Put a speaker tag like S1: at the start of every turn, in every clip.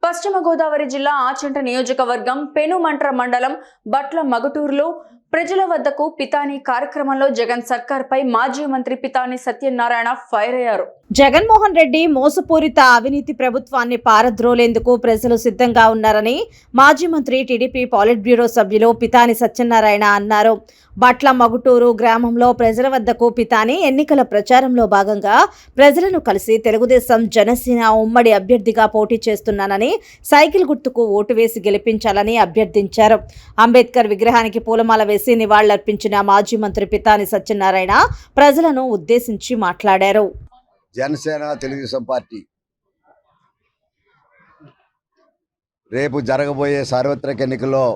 S1: పశ్చిమ గోదావరి జిల్లా ఆచంట నియోజకవర్గం పెనుమంట్ర మండలం బట్ల మగటూరులో ప్రజల వద్దకు పితాని కార్యక్రమంలో జగన్ సర్కార్పై మాజీ మంత్రి పితాని సత్యనారాయణ ఫైర్ అయ్యారు.
S2: జగన్మోహన్ రెడ్డి మోసపూరిత అవినీతి ప్రభుత్వాన్ని పారద్రోలేందుకు ప్రజలు సిద్ధంగా ఉన్నారని మాజీ మంత్రి టీడీపీ పాలిట్ బ్యూరో సభ్యులు పితాని సత్యనారాయణ అన్నారు. బట్ల మగుటూరు గ్రామంలో ప్రజల వద్దకు పితాని ఎన్నికల ప్రచారంలో భాగంగా ప్రజలను కలిసి తెలుగుదేశం జనసేన ఉమ్మడి అభ్యర్థిగా పోటీ చేస్తున్నానని, సైకిల్ గుర్తుకు ఓటు వేసి గెలిపించాలని అభ్యర్థించారు. అంబేద్కర్ విగ్రహానికి పూలమాల వేసి నివాళులర్పించిన మాజీ మంత్రి పితాని సత్యనారాయణ ప్రజలను ఉద్దేశించి మాట్లాడారు.
S3: జనసేన తెలుగుదేశం పార్టీ రేపు జరగబోయే సార్వత్రిక ఎన్నికల్లో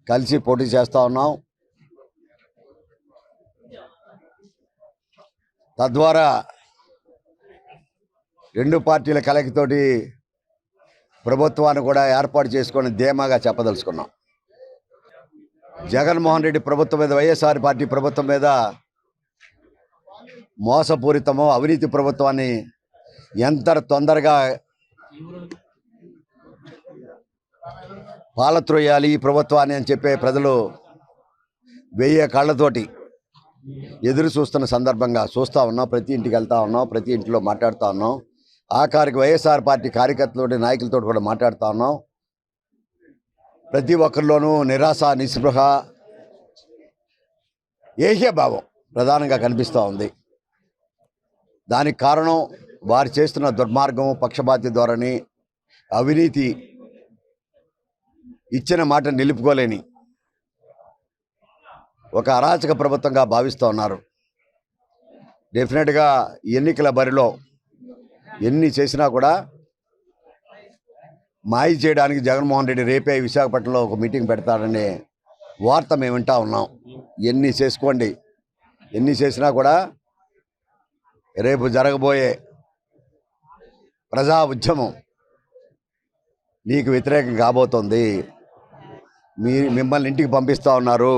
S3: కలిసి పోటీ చేస్తూ ఉన్నాం. తద్వారా రెండు పార్టీల కలయికతోటి ప్రభుత్వాన్ని కూడా ఏర్పాటు చేసుకొని ధీమాగా చెప్పదలుచుకున్నాం. జగన్మోహన్ రెడ్డి ప్రభుత్వం మీద, వైఎస్ఆర్ పార్టీ ప్రభుత్వం మీద మోసపూరితమో అవినీతి ప్రభుత్వాన్ని ఎంత తొందరగా పాలత్రోయాలి ఈ ప్రభుత్వాన్ని అని చెప్పే ప్రజలు వెయ్యి కళ్ళతోటి ఎదురు చూస్తున్న సందర్భంగా చూస్తూ ఉన్నాం. ప్రతి ఇంటికి వెళ్తూ ఉన్నాం, ప్రతి ఇంట్లో మాట్లాడుతూ ఉన్నాం. ఆఖరికి వైఎస్ఆర్ పార్టీ కార్యకర్తలతోటి, నాయకులతో కూడా మాట్లాడుతూ ఉన్నాం. ప్రతి ఒక్కరిలోనూ నిరాశ, నిస్పృహ, ఏహ్యభావం ప్రధానంగా కనిపిస్తూ ఉంది. దానికి కారణం వారు చేస్తున్న దుర్మార్గం, పక్షపాతి ధోరణి, అవినీతి, ఇచ్చిన మాట నిలుపుకోలేని ఒక అరాచక ప్రభుత్వంగా భావిస్తూ ఉన్నారు. డెఫినెట్గా ఎన్నికల బరిలో ఎన్ని చేసినా కూడా మాయ చేయడానికి జగన్మోహన్ రెడ్డి రేపే విశాఖపట్నంలో ఒక మీటింగ్ పెడతాడనే వార్త మేము వింటా ఉన్నాం. ఎన్ని చేసుకోండి, ఎన్ని చేసినా కూడా రేపు జరగబోయే ప్రజా ఉద్యమం నీకు వ్యతిరేకం కాబోతోంది. మిమ్మల్ని ఇంటికి పంపిస్తూ ఉన్నారు.